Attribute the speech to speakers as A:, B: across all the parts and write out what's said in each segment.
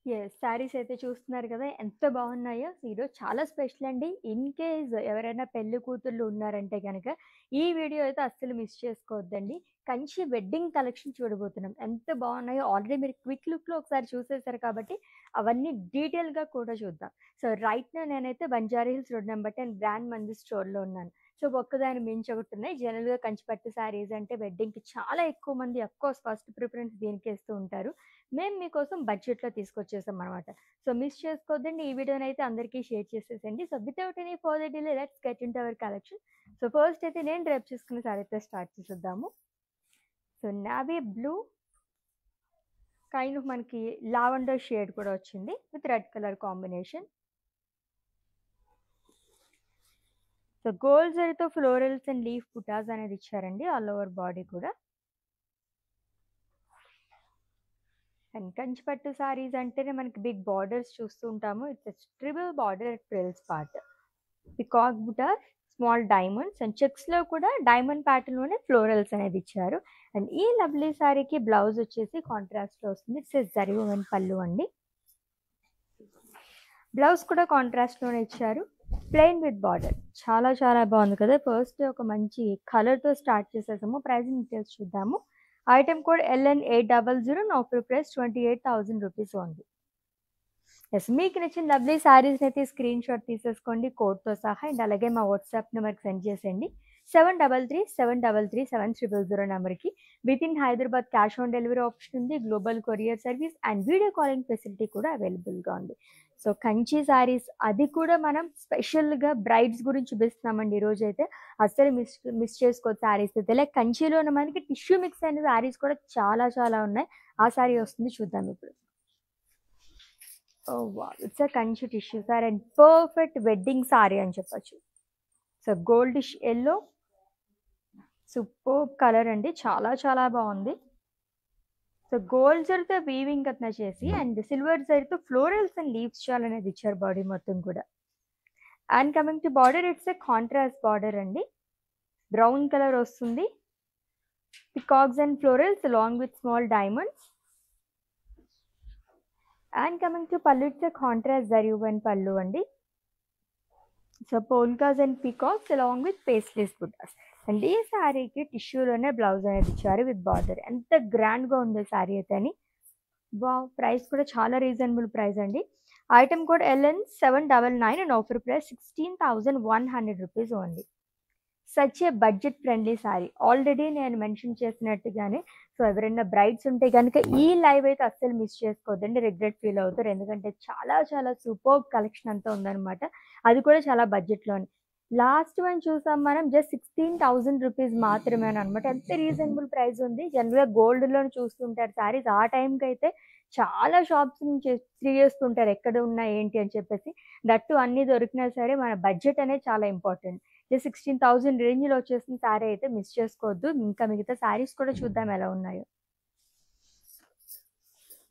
A: Yes. Saris అయితే చూస్తున్నారు కదా! ఎంత బాగున్నాయో. ఈరోజు చాలా స్పెషల్ అండి. ఇన్ కేస్ ఎవరైనా పెళ్లి కూతుర్లు ఉన్నారంటే గనక, ఈ వీడియో అయితే అస్సలు మిస్ చేసుకోవద్దండి. కంచి వెడ్డింగ్ కలెక్షన్ చూడబోతున్నాం. ఎంత బాగున్నాయో ఆల్రెడీ మీరు క్విక్ లుక్‌లో ఒకసారి చూసేసారు కాబట్టి, అవన్నీ డీటెయిల్‌గా కూడా చూద్దాం. సో, రైట్ నౌ నేనైతే Banjara Hills road number 10 grand మంది స్టోర్‌లో ఉన్నాను. సో, ఒక్కదాని మించి ఒకటున్నాయి. జనరల్‌గా కంచి పట్టు శారీస్ అంటే వెడ్డింగ్‌కి చాలా ఎక్కువ మంది అఫ్‌కోర్స్ ఫస్ట్ ప్రిఫరెన్స్ దీనికే ఇస్తూ ఉంటారు. మేము మీకోసం బడ్జెట్‌లో తీసుకొచ్చేసామనమాట. సో, మిస్ చేసుకోవద్దండి. ఈ వీడియోనైతే అందరికీ షేర్ చేసేసేయండి. So, without any further delay let's get into our collection. So, first అయితే నేను డ్రైప్ చేసుకున్న సారీతో స్టార్ట్ చేసేద్దాము. So, navy blue kind of మనకి లావెండర్ షేడ్ కూడా వచ్చింది with red colour combination. So, gold జరీతో ఫ్లోరల్స్ అండ్ లీఫ్ బుటాస్ అనేది ఇచ్చారండి ఆల్ ఓవర్ బాడీ కూడా. అండ్ కంచి పట్టు సారీస్ అంటేనే మనకి బిగ్ బార్డర్స్ చూస్తూ ఉంటాము. It's triple border at frills part. Peacock బుటాస్, స్మాల్ డైమండ్స్ అండ్ చెక్స్‌లో కూడా డైమండ్ ప్యాటర్న్‌లోనే ఫ్లోరల్స్ అనేది ఇచ్చారు. అండ్ ఈ లవ్లీ సారీకి బ్లౌజ్ వచ్చేసి కాంట్రాస్ట్‌లో వస్తుంది. ఇట్స్ జరీ వుమెన్ పల్లు అండి. బ్లౌజ్ కూడా కాంట్రాస్ట్‌లోనే ఇచ్చారు. Plain with border. చాలా చాలా బాగుంది కదా! ఫస్ట్ ఒక మంచి కలర్‌తో స్టార్ట్ చేసేసాము. ప్రైజింగ్ డీటెయిల్స్ చూద్దాము. Item code LN800 and offer price 28,000 rupees only. Yes. మీకు నచ్చిన లవ్లీ శారీస్‌నైతే స్క్రీన్ షాట్ తీసేసుకోండి కోడ్‌తో సహా. అండ్ అలాగే మా వాట్సాప్ నెంబర్‌కి సెండ్ చేసేయండి. 7337007000 నెంబర్‌కి. Within Hyderabad cash on delivery option ఉంది. Global courier service and video calling facility కూడా అవైలబుల్‌గా ఉంది. సో, కంచి శారీస్ అది కూడా మనం స్పెషల్‌గా బ్రైడ్స్ గురించి చూపిస్తున్నామండి ఈరోజైతే. అస్సలు మిస్ చేసుకోవద్దు శారీస్ అయితే. లైక్ కంచిలోనే మనకి టిష్యూ మిక్స్ అయిన శారీస్ కూడా చాలా చాలా ఉన్నాయి. ఆ శారీ వస్తుంది చూద్దాం ఇప్పుడు. Oh! Wow! It's a Kanchi tissue sari and perfect wedding sari అని చెప్పొచ్చు. So, goldish yellow superb colour అండి. చాలా చాలా బావుంది. సో, గోల్డ్ జరీతో వీవింగ్ అట్లా చేసి అండ్ సిల్వర్ జరీతో ఫ్లోరల్స్ అండ్ లీవ్స్ చాల్ అనేది ఇచ్చారు బాడీ మొత్తం కూడా. And coming to border it's a contrast border అండి. బ్రౌన్ కలర్ వస్తుంది. Peacocks and florals along with small diamonds. And coming to pallu it's a contrast zari woven pallu అండి. So, polkas and peacocks along with paisleys బుటాస్. And ఈ శారీకి టిష్యూలోనే blouse అనేది ఇచ్చారు with border. ఎంత గ్రాండ్‌గా ఉంది శారీ అయితే అని. వావ్! ప్రైస్ కూడా చాలా రీజనబుల్ ప్రైస్ అండి. Item code LN799 and offer price 16,100 rupees only. Such a budget friendly sorry. Already నేను మెన్షన్ చేసినట్టుగానే సో, ఎవరైనా బ్రైడ్స్ ఉంటే గనుక ఈ లైవ్ అయితే అస్సలు మిస్ చేసుకోవద్దండి. రిగ్రెట్ ఫీల్ అవుతారు. ఎందుకంటే చాలా చాలా సూపర్బ్ కలెక్షన్ అంతా ఉందనమాట. అది కూడా చాలా బడ్జెట్‌లోనే. లాస్ట్ వన్ చూసాం మనం జస్ట్ 16,000 రూపీస్ మాత్రమేననమాట. ఎంత రీజనబుల్ ప్రైస్ ఉంది. జనరల్‌గా గోల్డ్‌లోనే చూస్తుంటారు శారీస్. ఆ టైంకైతే చాలా షాప్స్ నుంచి తిరిగేస్తుంటారు. ఎక్కడ ఉన్నాయి ఏంటి అని చెప్పేసి. దట్ టూ అన్నీ దొరికినా సరే మన బడ్జెట్ అనేది చాలా ఇంపార్టెంట్. జస్ట్ 16,000 రేంజ్‌లో వచ్చేసిన శారీ అయితే మిస్ చేసుకోవద్దు. ఇంకా మిగతా శారీస్ కూడా చూద్దాం ఎలా ఉన్నాయో.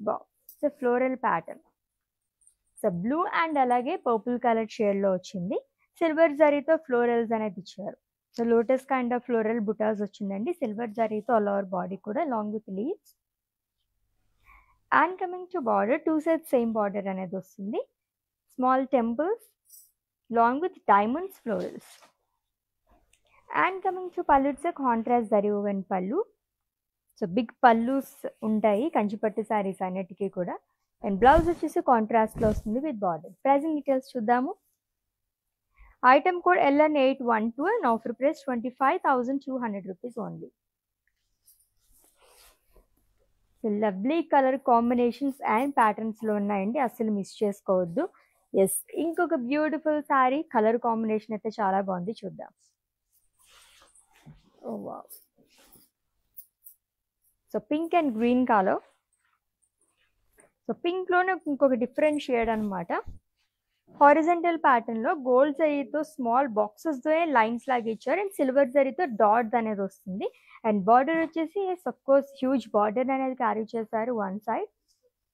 A: Wow! So, floral pattern. So, blue and అలాగే పర్పుల్ కలర్ షేడ్‌లో వచ్చింది. సిల్వర్ జరీతో ఫ్లోరల్స్ అనేది ఇచ్చారు. So, lotus kind of floral బుటాస్ వచ్చిందండి. సిల్వర్ జరీతో ఆల్ ఓవర్ బాడీ కూడా along with leaves. And coming to border 2 sides same border అనేది వస్తుంది. Small temples along with diamonds florals. And coming to pallu it's a contrast zari woven pallu. So, big pallus ఉంటాయి కంచిపట్టు శారీస్ అన్నిటికీ కూడా. And blouse వచ్చేసి కాంట్రాస్ట్‌లో వస్తుంది విత్ బార్డర్. ప్రైజింగ్ డీటెయిల్స్ చూద్దాము. Item code LN812 and offer price 25,200 rupees only. So, lovely colour combinations and ప్యాటర్న్స్‌లో ఉన్నాయండి. అస్సలు మిస్ చేసుకోవద్దు. యెస్. ఇంకొక బ్యూటిఫుల్ శారీ కలర్ కాంబినేషన్ అయితే చాలా బాగుంది చూద్దాం. Oh! Wow! So, pink and green colour. So, పింక్‌లోనే ఇంకొక డిఫరెంట్ షేడ్ అనమాట. హారిజాంటల్ ప్యాటర్న్‌లో గోల్డ్ జరీతో స్మాల్ బాక్సెస్‌తో లైన్స్ లాగా ఇచ్చారు. అండ్ సిల్వర్ జరీతో డాట్స్ అనేది వస్తుంది. అండ్ బార్డర్ వచ్చేసి ఆఫ్‌కోర్స్ హ్యూజ్ బార్డర్ అనేది క్యారీ చేశారు one side.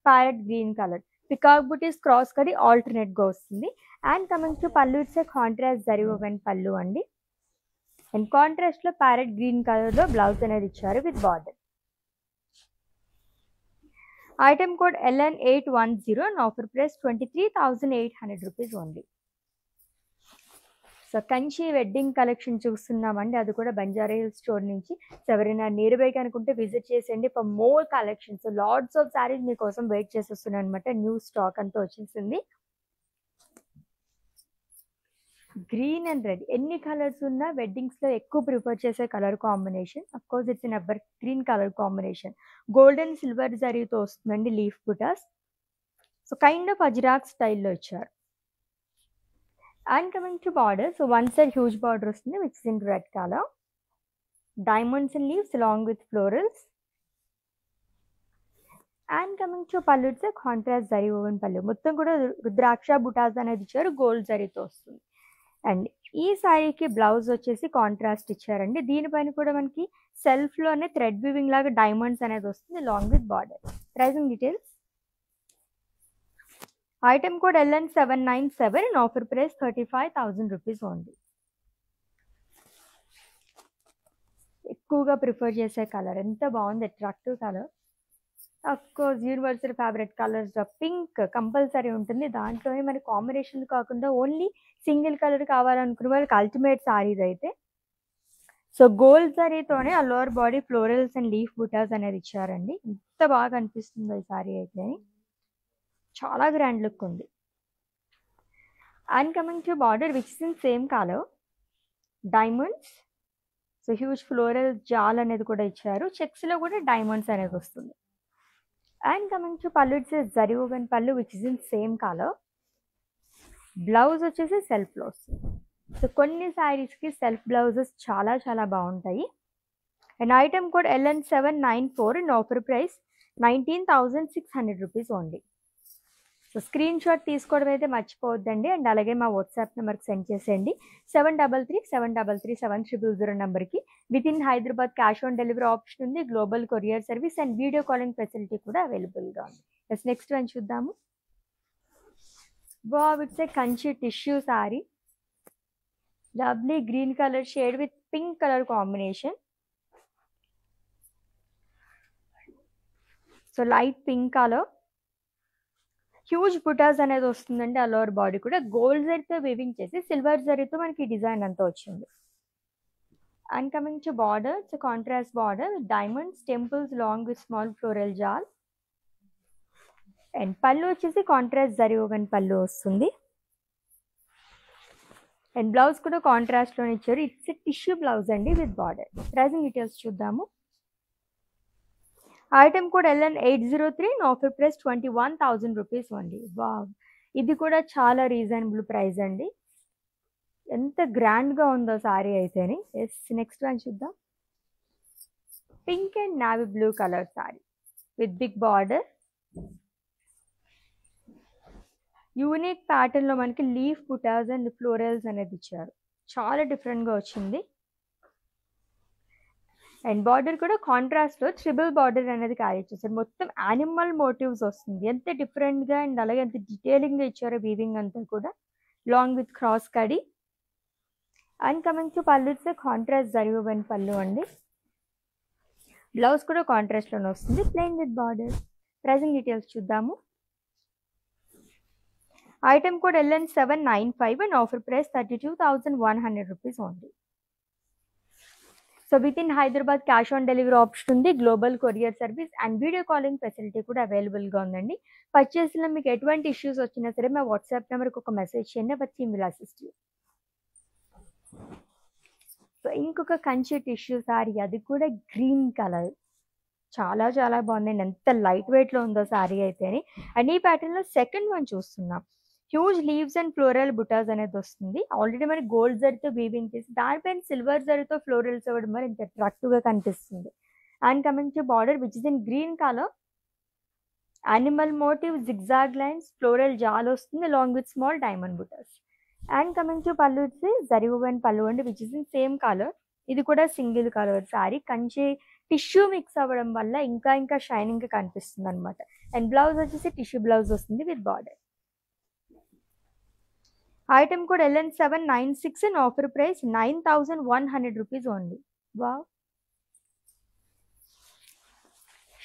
A: Parrot green colour. Peacock బుటీస్ క్రాస్ కడి ఆల్టర్‌నేట్‌గా వస్తుంది. And coming to pallu it's a contrast zari woven pallu అండి. అండ్ కాంట్రాస్ట్‌లో ప్యారెట్ గ్రీన్ కలర్‌లో బ్లౌజ్ అనేది ఇచ్చారు with border. Item code LN810 and offer price 23,800 rupees only. So Kanchi wedding collection చూస్తున్నామండి, అది కూడా బంజారా హిల్స్ స్టోర్ నుంచి. ఎవరైనా నియర్ బై అనుకుంటే విజిట్ చేసేయండి for more collections. Lots of saris మీకోసం వెయిట్ చేసేస్తున్నాను అనమాట. న్యూ స్టాక్ అంతా వచ్చేసింది. గ్రీన్ అండ్ రెడ్ ఎన్ని కలర్స్ ఉన్నా వెడ్డింగ్స్లో ఎక్కువ ప్రిఫర్ చేసే colour combination. Of course it's in ever green colour combination. Golden silver జరీతో వస్తుందండి లీఫ్ బుటాస్. సో కైండ్ ఆఫ్ అజ్రాక్ స్టైల్లో ఇచ్చారు. And coming to border, so one side huge border వస్తుంది which is in red color. Diamonds and leaves along with florals. And coming to pallu, it's a contrast zari woven pallu. మొత్తం కూడా రుద్రాక్ష బుటాస్ అనేది ఇచ్చారు, gold జరీతో వస్తుంది. And ఈ శారీకి blouse వచ్చేసి కాంట్రాస్ట్ ఇచ్చారండి. దీనిపైన కూడా మనకి సెల్ఫ్లోనే థ్రెడ్ వీవింగ్ లాగా డైమండ్స్ అనేది వస్తుంది along with border. Pricing details. Item code LN797 and offer price 35,000 rupees only. ఎక్కువగా ప్రిఫర్ చేసే కలర్ ఎంత బాగుంది, attractive colour. Of course universal favourite colours pink compulsory ఉంటుంది. దాంట్లోనే మన కాంబినేషన్ కాకుండా ఓన్లీ సింగిల్ కలర్ కావాలనుకునే వాళ్ళకి అల్టిమేట్ సారీస్ అయితే. సో గోల్డ్ జరీతోనే ఆ lower body florals and leaf బుటాస్ అనేది ఇచ్చారండి. ఎంత బాగా అనిపిస్తుంది ఈ సారీ అయితే, చాలా గ్రాండ్ లుక్ ఉంది. And coming to border which is in same colour, diamonds. So huge floral జాల్ అనేది కూడా ఇచ్చారు. చెక్స్లో కూడా డైమండ్స్ అనేది వస్తుంది. And coming to pallu, it's zari woven pallu which is in same colour. Blouse వచ్చేసి సెల్ఫ్లో వస్తుంది. సో కొన్ని శారీస్కి సెల్ఫ్ బ్లౌజెస్ చాలా చాలా బాగుంటాయి. And item code LN794 and offer price 19,600 rupees only. So screen shot తీసుకోవడం అయితే మర్చిపోవద్దండి. అండ్ అలాగే మా వాట్సాప్ నెంబర్కి సెండ్ చేసేయండి 7337337000 నెంబర్కి. With in Hyderabad cash on delivery option ఉంది, global courier service and video calling facility కూడా అవైలబుల్గా ఉంది. ఎస్ నెక్స్ట్ వన్ చూద్దాము. Wow, it's a Kanchi tissue sari. Lovely green colour shade with pink colour combination. So light pink colour, huge బుటాస్ అనేది వస్తుందండి. ఆ lower body కూడా gold జరీతో వీవింగ్ చేసి సిల్వర్ జరీతో మనకి డిజైన్ అంతా వచ్చింది. And coming to border, it's contrast border with diamonds, temples along with small floral జాల్. అండ్ పళ్ళు వచ్చేసి కాంట్రాస్ట్ జరీ ఓవెన్ పళ్ళు వస్తుంది. అండ్ బ్లౌజ్ కూడా కాంట్రాస్ట్లోనే ఇచ్చారు. ఇట్స్ టిష్యూ బ్లౌజ్ అండి విత్ బార్డర్. ప్రైసింగ్ డీటెయిల్స్ చూద్దాము. Item code LN803 and offer price 21,000 rupees only. Wow, ఇది కూడా చాలా రీజనబుల్ ప్రైస్ అండి. ఎంత గ్రాండ్గా ఉందో సారీ అయితేనే. ఎస్ నెక్స్ట్ వన్ చూద్దాం. Pink and navy blue colour sari with big border. Unique ప్యాటర్న్లో మనకి లీఫ్ బుటాస్ అండ్ ఫ్లోరల్స్ అనేది ఇచ్చారు. చాలా డిఫరెంట్గా వచ్చింది. అండ్ బార్డర్ కూడా కాంట్రాస్ట్లో ట్రిబుల్ బార్డర్ అనేది క్యారీ చేశారు. మొత్తం యానిమల్ మోటివ్స్ వస్తుంది. ఎంత డిఫరెంట్గా అండ్ అలాగే ఎంత డీటెయిలింగ్గా ఇచ్చారో వీవింగ్ అంతా కూడా, లాంగ్ విత్ క్రాస్ కడి. And coming to pallu, it's contrast zari woven pallu అండి. బ్లౌజ్ కూడా కాంట్రాస్ట్లోనే వస్తుంది, plain with border. Pricing details చూద్దాము. Item code LN795 and offer price 32,100 rupees only. So with in Hyderabad cash on delivery option ఉంది, global courier service and video calling facility కూడా అవైలబుల్గా ఉందండి. పర్చేస్లో మీకు ఎటువంటి ఇష్యూస్ వచ్చినా సరే మా వాట్సాప్ నెంబర్కి ఒక మెసేజ్ చేయండి, but team will assist you. So ఇంకొక కంచి టిష్యూ సారీ, అది కూడా గ్రీన్ కలర్, చాలా చాలా బాగుందండి. ఎంత లైట్ వెయిట్లో ఉందో సారీ అయితేనే. అండ్ ఈ ప్యాటర్న్లో సెకండ్ వన్ చూస్తున్నాం. Huge leaves and floral butas అనేది వస్తుంది. ఆల్రెడీ మరి గోల్డ్ జరీతో వీవింగ్ చేసి దానిపైన సిల్వర్ జరీతో ఫ్లోరల్స్ అవ్వడం మరి ఇంత అట్రాక్టివ్గా కనిపిస్తుంది. And coming to border which is in green colour, animal motif, zigzag lines, floral jaal వస్తుంది along with small diamond butas. And coming to pallu, it's zari woven pallu అండి which is in same colour. ఇది కూడా single colour sari. Kanchi tissue mix అవ్వడం వల్ల ఇంకా ఇంకా షైనింగ్గా కనిపిస్తుంది అనమాట. అండ్ బ్లౌజ్ వచ్చేసి టిష్యూ బ్లౌజ్ వస్తుంది with border. Item code LN796 and offer price 9,100 rupees only. Wow,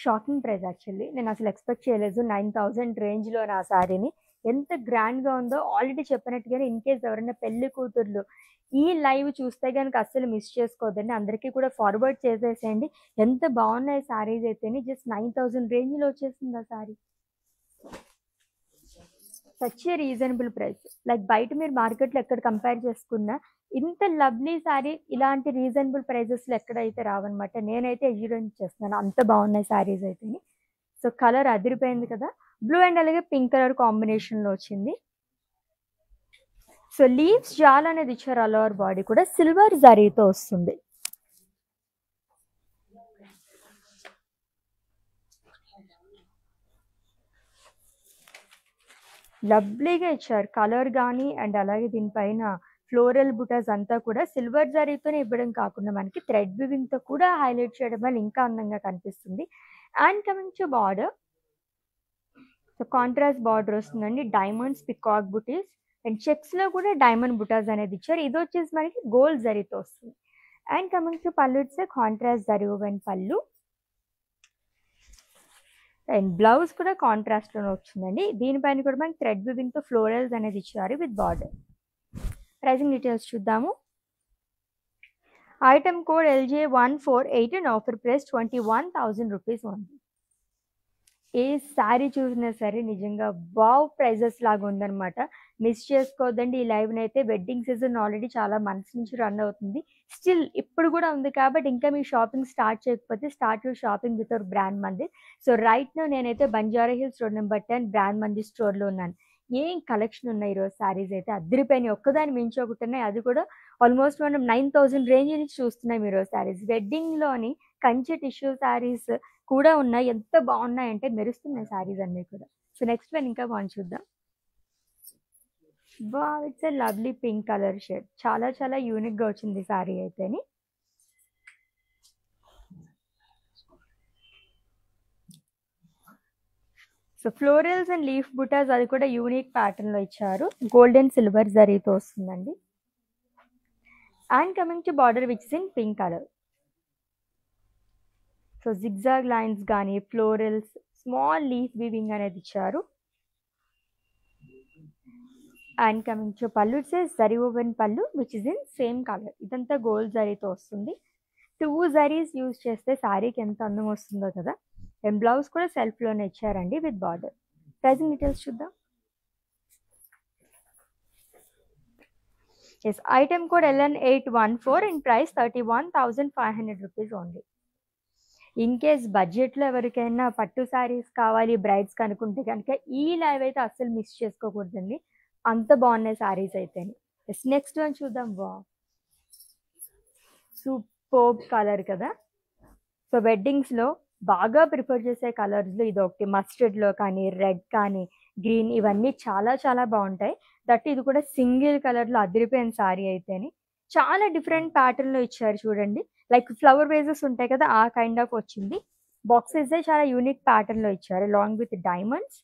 A: shocking price actually. నేను అసలు ఎక్స్‌పెక్ట్ చేయలేదు 9000 రేంజ్‌లో నా శారీని. ఎంత గ్రాండ్‌గా ఉందో ఆల్రెడీ చెప్పినట్టుగానే ఇన్‌కేస్ ఎవరైనా పెళ్లి కూతుర్లు ఈ లైవ్ చూస్తే గనుక అస్సలు మిస్ చేసుకోవద్దండి. అందరికీ కూడా ఫార్వర్డ్ చేసేసేయండి. ఎంత బాగున్నాయి శారీస్ అయితేని. జస్ట్ 9000 రేంజ్‌లో వచ్చేసింది ఆ sari. Such a reasonable price. Like బయట మీరు మార్కెట్‌లో ఎక్కడ కంపేర్ చేసుకున్నా ఇంత లవ్లీ శారీ ఇలాంటి రీజనబుల్ ప్రైజెస్‌లో ఎక్కడైతే రావన్నమాట. నేనైతే ఎక్స్‌పీరియన్స్ చేస్తున్నాను. అంత బాగున్నాయి శారీస్ అయితేని. సో కలర్ అదిరిపోయింది కదా! బ్లూ అండ్ అలాగే పింక్ కలర్ కాంబినేషన్‌లో వచ్చింది. సో లీవ్స్ జాల్ అనేది ఇచ్చారు. ఆల్ ఓవర్ బాడీ కూడా సిల్వర్ జరీతో వస్తుంది. లవ్లీగా ఇచ్చారు. కలర్ గానీ అండ్ అలాగే దీనిపైన ఫ్లోరల్ బుటాస్ అంతా కూడా సిల్వర్ జరీతోనే ఇవ్వడం కాకుండా మనకి థ్రెడ్ వివింగ్‌తో కూడా హైలైట్ చేయడం వల్ల ఇంకా అందంగా కనిపిస్తుంది. And coming to border. So contrast border వస్తుందండి. డైమండ్స్, పికాక్ బుటీస్ అండ్ చెక్స్‌లో కూడా డైమండ్ బుటాస్ అనేది ఇచ్చారు. ఇది వచ్చేసి మనకి గోల్డ్ జరీతో వస్తుంది. And coming to pallu it's contrast zari woven పల్లు. అండ్ బ్లౌజ్ కూడా కాంట్రాస్ట్‌లోనే వచ్చిందండి. దీనిపైన కూడా మనకి థ్రెడ్ వివింగ్‌తో ఫ్లోరల్స్ అనేది ఇచ్చారు విత్ బార్డర్. ప్రైసింగ్ డీటెయిల్స్ చూద్దాము. Item code LJ148 and offer price 21,000 rupees only. ఏ శారీ చూసినా సరే నిజంగా వావ్ ప్రైజెస్ లాగా ఉందన్నమాట. మిస్ చేసుకోవద్దండి ఈ లైవ్‌ని అయితే. వెడ్డింగ్ సీజన్ ఆల్రెడీ చాలా మంత్స్ నుంచి రన్ అవుతుంది. స్టిల్ ఇప్పుడు కూడా ఉంది కాబట్టి ఇంకా మీ షాపింగ్ స్టార్ట్ చేయకపోతే start your shopping with our brand Mandir. So right now నేనైతే Banjara Hills road number 10 brand Mandir స్టోర్‌లో ఉన్నాను. ఏం కలెక్షన్ ఉన్నాయి ఈరోజు శారీస్ అయితే అదిరిపోయినాయి. ఒక్కదాని మించి ఒకటి ఉన్నాయి. అది కూడా ఆల్మోస్ట్ మనం 9000 రేంజ్ నుంచి చూస్తున్నాం ఈరోజు శారీస్. వెడ్డింగ్‌లోని కంచి టిష్యూ శారీస్ కూడా ఉన్నాయి. ఎంత బాగున్నాయంటే మెరుస్తున్నాయి శారీస్ అన్నీ కూడా. సో నెక్స్ట్ వన్ ఇంకా బాగుంది చూద్దాం. Wow! It's a lovely pink colour shade. చాలా చాలా యూనిక్‌గా వచ్చింది శారీ అయితేని. So florals and leaf butas అది కూడా యూనిక్ ప్యాటర్న్‌లో ఇచ్చారు. గోల్డ్ అండ్ సిల్వర్ జరీతో వస్తుందండి. And coming to border which is in pink colour. So zigzag lines గానీ, ఫ్లోరల్స్, స్మాల్ లీఫ్ వీవింగ్ అనేది ఇచ్చారు. And coming to pallu it's a zari woven pallu which is in same colour. ఇదంతా gold జరీతో వస్తుంది. 2 zaris use చేస్తే శారీకి ఎంత అందం వస్తుందో కదా! అండ్ బ్లౌజ్ కూడా సెల్ఫ్‌లోనే ఇచ్చారండి విత్ బార్డర్. ప్రైసింగ్ డీటెయిల్స్ చూద్దాం. Yes item code LN814 and price 31,500 rupees only. In case బడ్జెట్లో ఎవరికైనా పట్టు శారీస్ కావాలి బ్రైడ్స్‌కి అనుకుంటే కనుక ఈ లైవ్ అయితే అస్సలు మిస్ చేసుకోకూడదండి. అంత బాగున్నాయి శారీస్ అయితేని. ఎస్ నెక్స్ట్ వన్ చూద్దాం. వావ్! సూపర్బ్ కలర్ కదా! సో వెడ్డింగ్స్‌లో బాగా ప్రిఫర్ చేసే కలర్స్‌లో ఇదొకటి. మస్టర్డ్‌లో కానీ, రెడ్ కానీ, గ్రీన్ ఇవన్నీ చాలా చాలా బాగుంటాయి. దట్ ఇది కూడా సింగిల్ కలర్‌లో అదిరిపోయిన శారీ అయితేని. చాలా డిఫరెంట్ ప్యాటర్న్‌లో ఇచ్చారు చూడండి. లైక్ ఫ్లవర్ వేజెస్ ఉంటాయి కదా! ఆ కైండ్ ఆఫ్ వచ్చింది. బాక్సెస్ చాలా యూనిక్ ప్యాటర్న్‌లో ఇచ్చారు along with diamonds.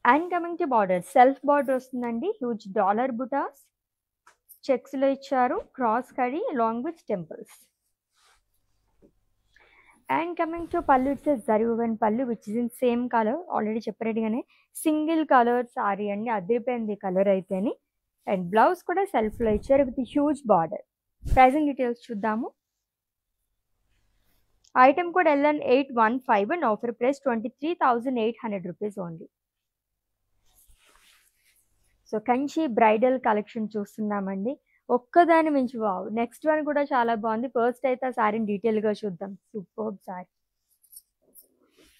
A: And coming to border. Self border వస్తుందండి. హ్యూజ్ డాలర్ బుటాస్ చెక్స్‌లో ఇచ్చారు. క్రాస్ కడి along with temples. And coming to pallu it's a zari woven pallu which is in same colour. Already చెప్పినట్టుగానే single colour sari అండి. అదిరిపోయింది కలర్ అయితేని. అండ్ బ్లౌజ్ కూడా సెల్ఫ్‌లో ఇచ్చారు with huge border. Pricing details చూద్దాము. Item code LN815 and offer price 23,800 rupees only. So Kanchi bridal collection చూస్తున్నామండి. ఒక్కదాని మించి వావ్! నెక్స్ట్ వన్ కూడా చాలా బాగుంది. ఫస్ట్ అయితే ఆ శారీని డీటెయిల్‌గా చూద్దాం. సూపర్బ్ శారీ.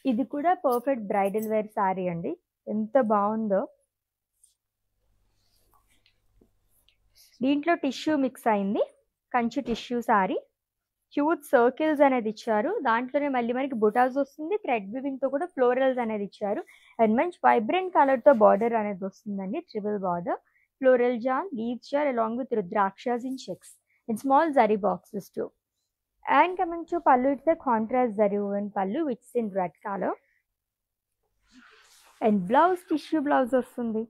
A: ఇది కూడా పర్ఫెక్ట్ బ్రైడల్ వేర్ శారీ అండి. ఎంత బాగుందో. దీంట్లో టిష్యూ మిక్స్ అయింది. Kanchi tissue sari. Huge circles అనేది ఇచ్చారు. దాంట్లోనే మళ్ళీ మనకి బుటాస్ వస్తుంది. థ్రెడ్ వివింగ్‌తో కూడా ఫ్లోరల్స్ అనేది ఇచ్చారు. అండ్ మంచి వైబ్రెంట్ కలర్‌తో బార్డర్ అనేది వస్తుందండి. Triple border. Floral jaal, leaves jaal along with rudrakshas in checks and small zari boxes too. And coming to pallu, it's a contrast zari woven pallu which is in red color. And blouse tissue blouse వస్తుంది.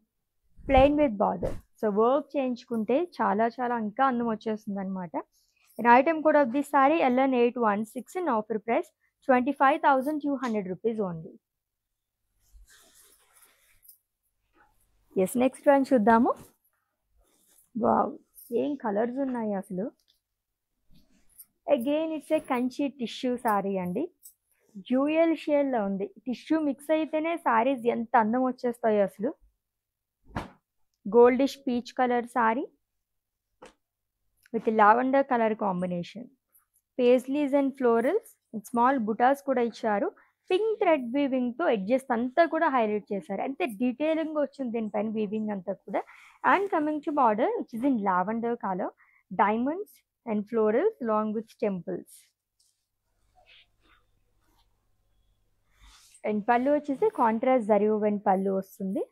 A: Plain with border. So work చేయించుకుంటే చాలా చాలా ఇంకా అందం వచ్చేస్తుంది అనమాట. And item code of this sari LN816 in offer price 25,200 rupees only. Yes, next one చూద్దాము. Wow, ఏం కలర్స్ ఉన్నాయి అసలు. Again it's a Kanchi tissue sari అండి. డ్యూయల్ షేడ్లో ఉంది. టిష్యూ మిక్స్ అయితేనే సారీస్ ఎంత అందం వచ్చేస్తాయో అసలు. Goldish peach colour sari with lavender colour combination. Paisleys and florals and small butas కూడా ఇచ్చారు. పింక్ థ్రెడ్ వీవింగ్తో ఎడ్జెస్ అంతా కూడా హైలైట్ చేశారు. అంతే డీటెయిలింగ్ వచ్చింది దీనిపైన వీవింగ్ అంతా కూడా. And coming to border which is in lavender colour, diamonds and florals along with temples. And pallu వచ్చేసి కాంట్రాస్ట్ జరీ woven పళ్ళు వస్తుంది.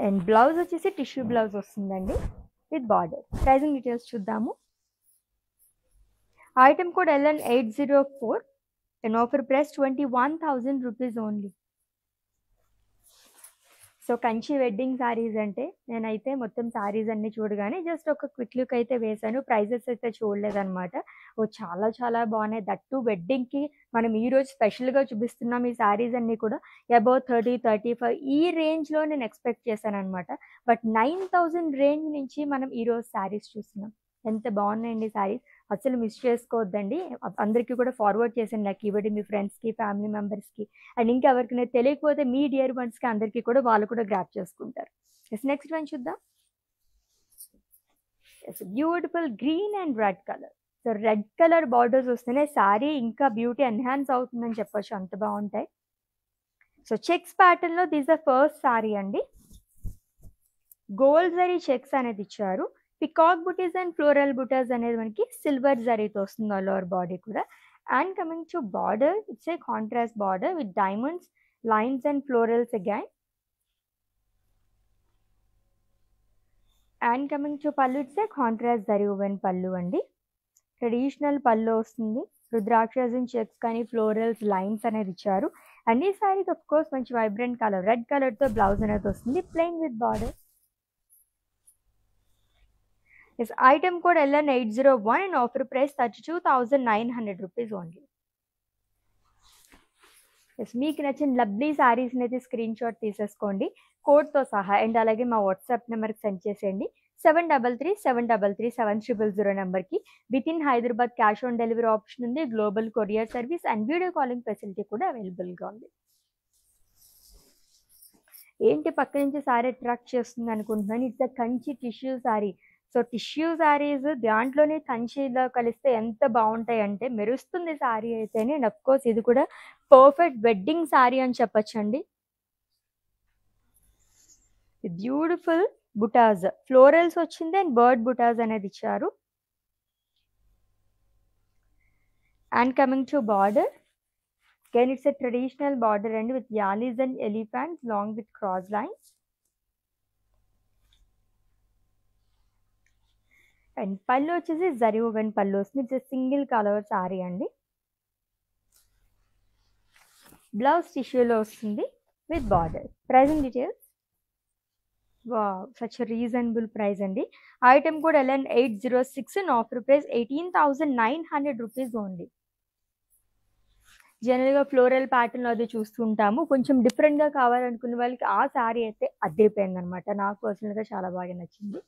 A: అండ్ బ్లౌజ్ వచ్చేసి టిష్యూ బ్లౌజ్ వస్తుందండి విత్ బార్డర్. ప్రైజింగ్ డీటెయిల్స్ చూద్దాము. Item code LN804 and offer price 21,000 rupees only. So Kanchi wedding saris అంటే నేనైతే మొత్తం శారీస్ అన్ని చూడగానే జస్ట్ ఒక క్విక్ లుక్ అయితే వేసాను. ప్రైజెస్ అయితే చూడలేదన్నమాట. ఓ చాలా చాలా బాగున్నాయి. దట్టు వెడ్డింగ్కి మనం ఈరోజు స్పెషల్గా చూపిస్తున్నాం ఈ శారీస్ అన్నీ కూడా అబౌవ్ 30-35 ఈ రేంజ్లో నేను ఎక్స్పెక్ట్ చేశాను అనమాట. బట్ 9,000 రేంజ్ నుంచి మనం ఈరోజు శారీస్ చూస్తున్నాం. ఎంత బాగున్నాయండి శారీస్, అసలు మిస్ చేసుకోవద్దండి. అందరికీ కూడా ఫార్వర్డ్ చేసాను, నాకు ఇవ్వండి మీ ఫ్రెండ్స్కి, ఫ్యామిలీ మెంబర్స్కి. అండ్ ఇంకా ఎవరికైనా తెలియకపోతే మీ డియర్ వన్స్కి అందరికీ కూడా వాళ్ళు కూడా గ్రాప్ చేసుకుంటారు. నెక్స్ట్ వన్ చూద్దాం. Beautiful green and red colour. So red colour borders వస్తేనే శారీ ఇంకా బ్యూటీ ఎన్హాన్స్ అవుతుందని చెప్పొచ్చు, అంత బాగుంటాయి. సో చెక్స్ ప్యాటర్న్లో దిస్ ద ఫస్ట్ శారీ అండి. గోల్డ్ జరీ చెక్స్ అనేది ఇచ్చారు. Peacock butis and floral butas అనేది మనకి సిల్వర్ జరీతో వస్తుంది ఆల్ ఓవర్ బాడీ కూడా. And coming to border it's a contrast border with diamonds, lines and florals again. And coming to pallu it's a contrast zari woven pallu అండి. Traditional pallu వస్తుంది. Rudrakshas and checks కానీ florals lines అనేది ఇచ్చారు. అండ్ ఈ సారీకి ఆఫ్ కోర్స్ మంచి vibrant colour red కలర్తో blouse అనేది వస్తుంది plain with border. Yes, item code LN801 and offer price 32,900 rupees only. Yes, మీకు నచ్చిన లవ్లీ శారీస్ని అయితే స్క్రీన్ షాట్ తీసేసుకోండి కోడ్తో సహా. అండ్ అలాగే మా వాట్సాప్ నెంబర్కి సెండ్ చేసేయండి 7337337000 నెంబర్కి. With in Hyderabad cash on delivery option ఉంది, global courier service and video calling facility కూడా అవైలబుల్గా ఉంది. ఏంటి పక్క నుంచి శారీ అట్రాక్ట్ చేస్తుంది అనుకుంటున్నాను. It's a Kanchi tissue sari. So tissue saris దాంట్లోనే కంచిలో కలిస్తే ఎంత బాగుంటాయి అంటే మెరుస్తుంది శారీ అయితేనే. అండ్ అఫ్ కోర్స్ ఇది కూడా పర్ఫెక్ట్ వెడ్డింగ్ శారీ అని చెప్పచ్చండి. బ్యూటిఫుల్ బుటాస్, ఫ్లోరల్స్ వచ్చింది అండ్ బర్డ్ బుటాస్ అనేది ఇచ్చారు. And coming to border again it's a traditional border and with yalis and elephants along with cross lines. And pallu వచ్చేసి జరీ woven పళ్ళు వస్తుంది. ఇట్స్ సింగిల్ కలర్ సారీ అండి. Blouse టిష్యూలో వస్తుంది with border. Pricing details. Wow, such reasonable price అండి. Item code LN806 and offer price 18,900 rupees only. జనరల్గా floral ప్యాటర్న్లో అది చూస్తుంటాము. కొంచెం డిఫరెంట్గా కావాలనుకునే వాళ్ళకి ఆ శారీ అయితే అదిరిపోయింది అనమాట. నాకు పర్సనల్గా చాలా బాగా నచ్చింది.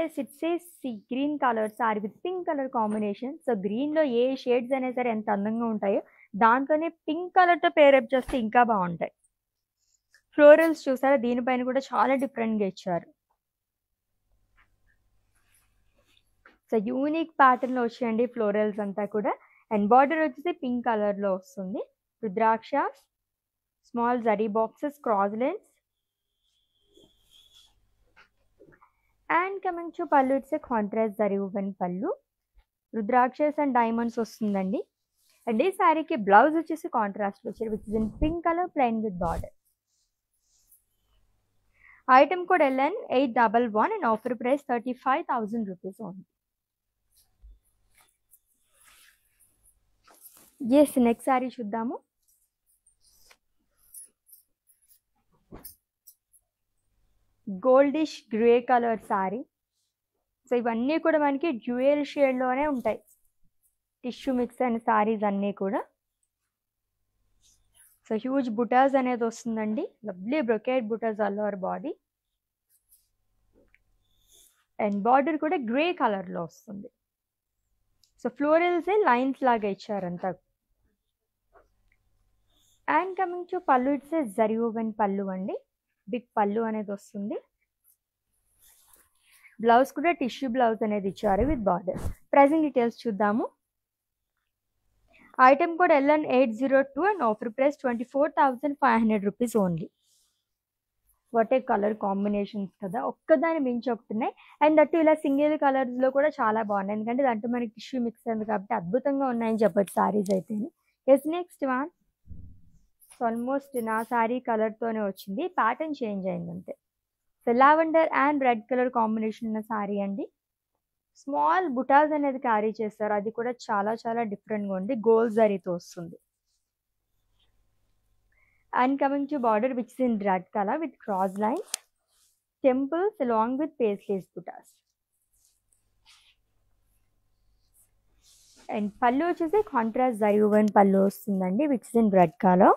A: Yes, it's a sea green colour sari with pink colour combination. So గ్రీన్లో ఏ షేడ్స్ అయినా సరే ఎంత అందంగా ఉంటాయో దాంట్లోనే పింక్ కలర్తో పేరప్ చేస్తే ఇంకా బాగుంటాయి. ఫ్లోరల్స్ చూసారా, దీనిపైన కూడా చాలా డిఫరెంట్గా ఇచ్చారు. సో యూనిక్ ప్యాటర్న్లో వచ్చాయండి ఫ్లోరల్స్ అంతా కూడా. అండ్ బార్డర్ వచ్చేసి పింక్ కలర్లో వస్తుంది. Rudraksha, small zari boxes, cross lines. And coming to pallu it's a contrast zari woven pallu. Rudrakshas and diamonds వస్తుందండి. అండ్ ఈ శారీకి బ్లౌజ్ వచ్చేసి కాంట్రాస్ట్ వచ్చారు which is in pink colour plain with border. Item code LN811 and offer price 35,000 rupees only. Yes, next sari చూద్దాము. Goldish grey colour sari. So ఇవన్నీ కూడా మనకి dual షేడ్లోనే ఉంటాయి, టిష్యూ మిక్స్ అయిన శారీస్ అన్నీ కూడా. సో హ్యూజ్ బుటాస్ అనేది వస్తుందండి, lovely brocade butas all over body. And border కూడా గ్రే కలర్లో వస్తుంది. సో ఫ్లోరల్స్ లైన్స్ లాగా ఇచ్చారంతా. And coming to pallu, it's zari woven pallu అండి, బిగ్ పళ్ళు అనేది వస్తుంది. బ్లౌజ్ కూడా టిష్యూ బ్లౌజ్ అనేది ఇచ్చారు విత్ బార్డర్. ప్రైసింగ్ డీటెయిల్స్ చూద్దాము. Item code LN802 and offer price 24,500 rupees only. What a colour combinations కదా, ఒక్కదాని మించి ఒకటిన్నాయి. అండ్ దట్టు ఇలా సింగిల్ కలర్స్లో కూడా చాలా బాగున్నాయి, ఎందుకంటే దాంట్లో మనకి టిష్యూ మిక్స్ అయింది కాబట్టి అద్భుతంగా ఉన్నాయని చెప్పొచ్చు సారీస్ అయితే. Yes next one. So almost నా శారీ కలర్తోనే వచ్చింది, ప్యాటర్న్ చేంజ్ అయింది అంతే. So lavender and red colour combination ఉన్న శారీ అండి. స్మాల్ బుటాస్ అనేది క్యారీ చేస్తారు, అది కూడా చాలా చాలా డిఫరెంట్గా ఉంది, గోల్డ్ జరీతో వస్తుంది. And coming to border which is in red colour with cross lines, temples along with paisleys butas. And pallu వచ్చేసి కాంట్రాస్ట్ జరీ ఓవెన్ పళ్ళు వస్తుందండి which is in red colour.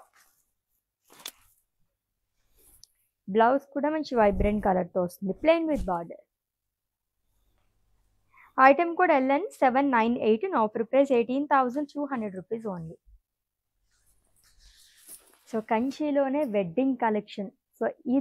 A: Blouse కూడా మంచి వైబ్రెంట్ కలర్తో వస్తుంది, plain with border. Item code LN798 and offer price 18,200 rupees only. So కంచిలోనే wedding collection. So ఈ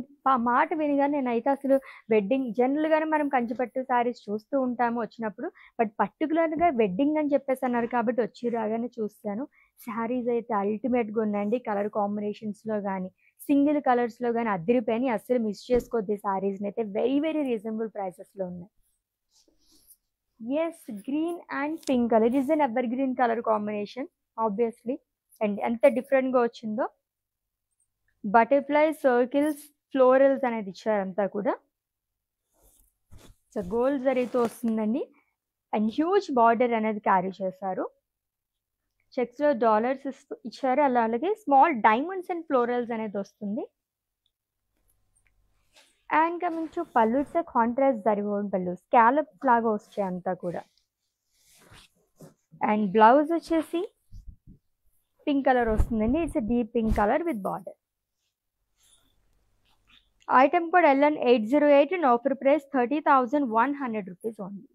A: మాట వినిగా నేనైతే అసలు వెడ్డింగ్ జనరల్గానే మనం కంచిపట్టు శారీస్ చూస్తూ ఉంటాము వచ్చినప్పుడు, బట్ పర్టికులర్గా వెడ్డింగ్ అని చెప్పేసి అన్నారు కాబట్టి వచ్చి రాగానే చూస్తాను. శారీస్ అయితే అల్టిమేట్గా ఉన్నాయండి, కలర్ కాంబినేషన్స్లో కానీ సింగిల్ కలర్స్లో కానీ అద్దరిపోయి అస్సలు మిస్ చేసుకోవద్దు. ఈ శారీస్ని అయితే వెరీ వెరీ రీజనబుల్ ప్రైసెస్లో ఉన్నాయి. Yes, green and pink colour is an ever green colour combination obviously. And ఎంత డిఫరెంట్గా వచ్చిందో, బటర్ఫ్లై సర్కిల్స్ ఫ్లోరల్స్ అనేది ఇచ్చారంతా కూడా. సో గోల్డ్ జరీతో వస్తుందండి. అండ్ హ్యూజ్ బార్డర్ అనేది క్యారీ చేశారు, చెక్స్లో డాలర్స్ ఇచ్చారు, అలాగే స్మాల్ డైమండ్స్ అండ్ ఫ్లోరల్స్ అనేది వస్తుంది. And coming to pallu, it's contrast zari woven పళ్ళు, స్కాలప్స్ లాగా వచ్చాయి అంతా కూడా. అండ్ బ్లౌజ్ వచ్చేసి పింక్ కలర్ వస్తుందండి, it's deep pink colour with border. Item code LN808 and offer price 30,100 rupees only.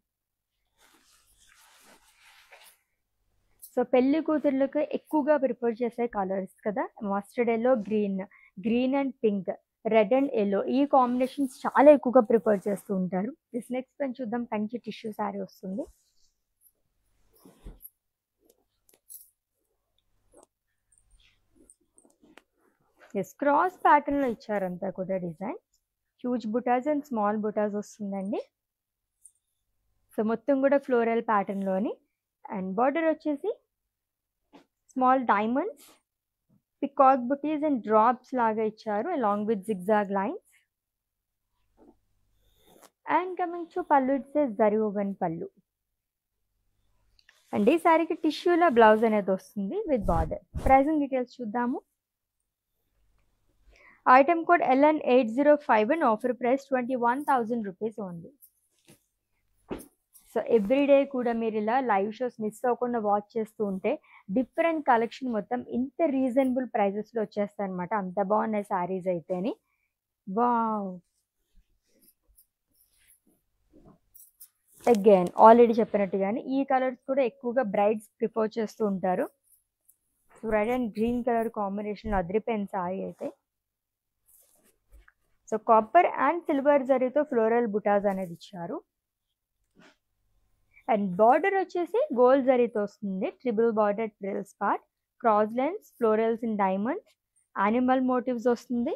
A: So పెళ్లి కూతుర్లకు ఎక్కువగా ప్రిఫర్ చేసే కలర్స్ కదా, mustard yellow, green and pink, red and yellow, ఈ కాంబినేషన్స్ చాలా ఎక్కువగా ప్రిఫర్ చేస్తూ ఉంటారు. దిస్ నెక్స్ట్ వన్ చూద్దాం, కంచి టిష్యూ శారీ వస్తుంది. ఎస్, క్రాస్ ప్యాటర్న్లో ఇచ్చారంతా కూడా design, huge butas and small butas వస్తుందండి. సో మొత్తం కూడా ఫ్లోరల్ ప్యాటర్న్లోని. అండ్ బార్డర్ వచ్చేసి small diamonds, peacock butis and drops లాగా ఇచ్చారు along with zigzag lines. And coming to pallu, it's zari woven pallu. And ఈ శారీకి టిష్యూలో బ్లౌజ్ అనేది వస్తుంది విత్ బార్డర్. ప్రైసింగ్ డీటెయిల్స్ చూద్దాము. Item code LN805 and offer price 21,000 rupees only. So everyday కూడా మీరు ఇలా లైవ్ షోస్ మిస్ అవ్వకుండా వాచ్ చేస్తూ ఉంటే డిఫరెంట్ కలెక్షన్ మొత్తం ఇంత రీజనబుల్ ప్రైజెస్లో వచ్చేస్తాయి అనమాట, అంత బాగున్నాయి శారీస్ అయితేని. వావ్, అగైన్ ఆల్రెడీ చెప్పినట్టుగానే ఈ కలర్స్ కూడా ఎక్కువగా బ్రైడ్స్ ప్రిఫర్ చేస్తూ ఉంటారు. So red and green colour combination అదిరిపోయిన శారీ అయితే. సో కాపర్ అండ్ సిల్వర్ జరీతో ఫ్లోరల్ బుటాస్ అనేది ఇచ్చారు. అండ్ బార్డర్ వచ్చేసి గోల్డ్ జరీతో వస్తుంది, triple border trills part, cross lines, florals in diamonds, animal motifs వస్తుంది.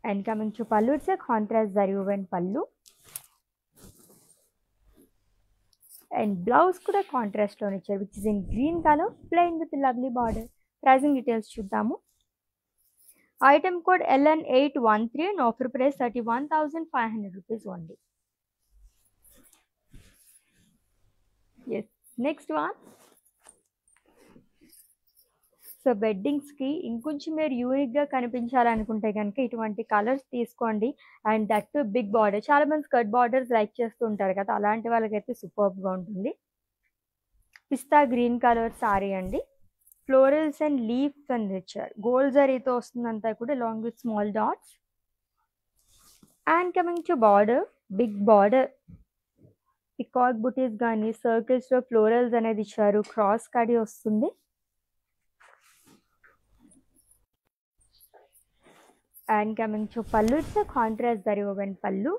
A: And coming to pallu, it's contrast zari woven pallu. And blouse కూడా కాంట్రాస్ట్లో ఇచ్చారు which is in green colour, plain with lovely border. Pricing details చూద్దాము. Item code LN813 and offer price 31,500 rupees only. Yes, next one. So వెడ్డింగ్స్కి ఇంకొంచెం మీరు యూనిక్గా కనిపించాలనుకుంటే కనుక ఇటువంటి కలర్స్ తీసుకోండి. And that too big border, చాలా మంది స్కర్ట్ బార్డర్స్ లైక్ చేస్తూ ఉంటారు కదా, అలాంటి వాళ్ళకైతే సూపర్బ్గా ఉంటుంది. పిస్తా గ్రీన్ కలర్ సారీ అండి. ఫ్లోరల్స్ అండ్ లీవ్స్ అని ఇచ్చారు. గోల్డ్ జరీతో వస్తుందంతా కూడా long with small dots. And coming to border, big border, peacock butis కానీ సర్కిల్స్లో ఫ్లోరల్స్ అనేది ఇచ్చారు. క్రాస్ కడి వస్తుంది. And coming to pallu, it's contrast zari woven pallu.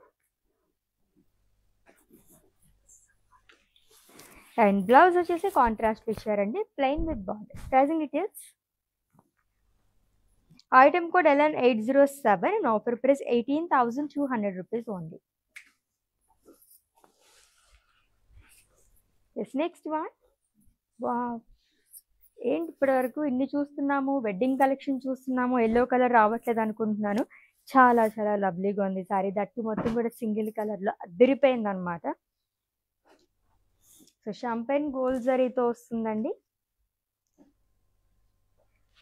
A: And blouse వచ్చేసి కాంట్రాస్ట్ ఇచ్చారండి, plain with border. Pricing details. Item code LN807 and offer price 18,200 rupees only. Yes, next one. Wow. ఏంటి ఇప్పటి వరకు ఇన్ని చూస్తున్నాము, వెడ్డింగ్ కలెక్షన్ చూస్తున్నాము, ఎల్లో కలర్ రావట్లేదు అనుకుంటున్నాను. చాలా చాలా లవ్లీగా ఉంది సారీ. దట్టు మొత్తం కూడా సింగిల్ కలర్లో అదిరిపోయింది అనమాట. సో షాంపైన్ గోల్డ్ జరీతో వస్తుందండి.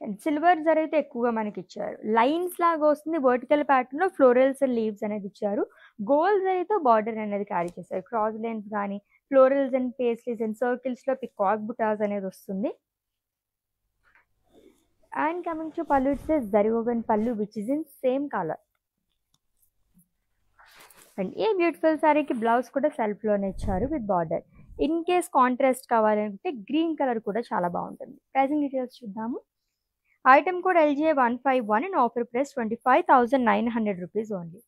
A: అండ్ సిల్వర్ జరీతో ఎక్కువగా మనకి ఇచ్చారు. లైన్స్ లాగా వస్తుంది, వర్టికల్ ప్యాటర్న్ లో ఫ్లోరల్స్ అండ్ లీవ్స్ అనేది ఇచ్చారు. గోల్డ్ జరీతో బార్డర్ అనేది క్యారీ చేశారు. క్రాస్ లైన్స్ కానీ florals and paisleys and circles లో పికాక్ బుటాస్ అనేది వస్తుంది. And coming to pallu, it's zari woven pallu which is in same colour. And ఈ బ్యూటిఫుల్ సారీకి బ్లౌజ్ కూడా సెల్ఫ్ లోనే ఇచ్చారు with border. In case contrast కావాలంటే గ్రీన్ కలర్ కూడా చాలా బాగుంటుంది. ప్రైజింగ్ డీటెయిల్స్ చూద్దాము. Item code LJ151 and offer price 25,900 rupees only.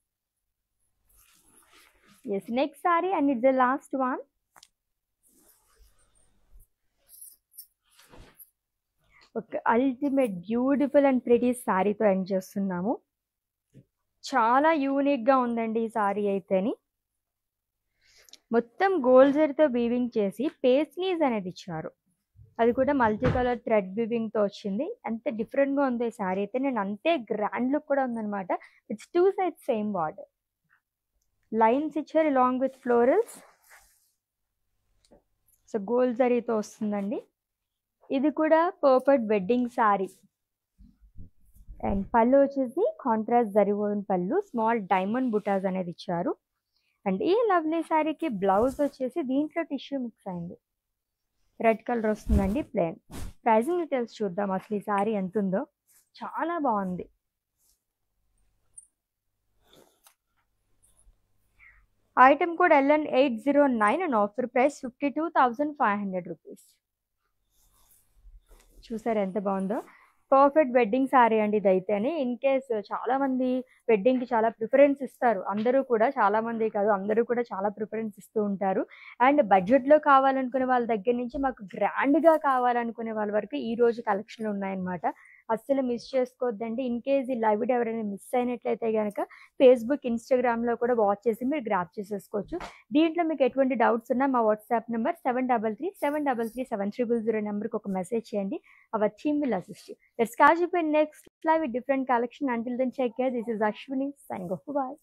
A: Yes, next saree and it's the last one. Okay, ultimate beautiful and pretty saree తో end చేస్తున్నాము. చాలా unique గా ఉందండి ఈ సారీ అయితేని. మొత్తం గోల్డ్ జరీతో వీవింగ్ చేసి పేస్లీస్ అనేది ఇచ్చారు. అది కూడా మల్టీ కలర్ థ్రెడ్ వీవింగ్తో వచ్చింది. ఎంత డిఫరెంట్గా ఉంది ఈ శారీ అయితే. నేను అంతే గ్రాండ్ లుక్ కూడా ఉందన్నమాట. It's two sides same border, lines ఇచ్చారు along with florals. So gold జరీతో వస్తుందండి. ఇది కూడా perfect wedding sari. And pallu వచ్చేసి కాంట్రాస్ట్ జరీ ఓవెన్ పళ్ళు, స్మాల్ డైమండ్ బుటాస్ అనేది ఇచ్చారు. అండ్ ఈ లవ్లీ శారీకి బ్లౌజ్ వచ్చేసి దీంట్లో టిష్యూ మిక్స్ అయింది, రెడ్ కలర్ వస్తుందండి, ప్లెయిన్. ప్రైజింగ్ డీటెయిల్స్ చూద్దాం అసలు ఈ సారీ ఎంత ఉందో. చాలా బాగుంది. Item code LN809 and offer price 52,500 rupees. చూసారు ఎంత బాగుందో. పర్ఫెక్ట్ వెడ్డింగ్ సారీ అండి ఇదైతేనే. ఇన్ కేస్ చాలా మంది వెడ్డింగ్కి చాలా ప్రిఫరెన్స్ ఇస్తారు. అందరూ కూడా, చాలా మంది కాదు అందరూ కూడా చాలా ప్రిఫరెన్స్ ఇస్తూ ఉంటారు. అండ్ బడ్జెట్లో కావాలనుకునే వాళ్ళ దగ్గర నుంచి మాకు గ్రాండ్గా కావాలనుకునే వాళ్ళ వరకు ఈ రోజు కలెక్షన్లు ఉన్నాయన్నమాట. అస్సలు మిస్ చేసుకోవద్దండి. ఇన్ కేస్ ఈ లైవ్ వీడియో ఎవరైనా మిస్ అయినట్లయితే కనుక ఫేస్బుక్, ఇన్స్టాగ్రామ్లో కూడా వాచ్ చేసి మీరు గ్రాప్ చేసేసుకోవచ్చు. దీంట్లో మీకు ఎటువంటి డౌట్స్ ఉన్నా మా వాట్సాప్ నెంబర్ 7337337300 నెంబర్కి ఒక మెసేజ్ చేయండి. Our team will assist you. Let's catch up in next live with different collection. Until then, take care. This is Ashwini signing off. Bye.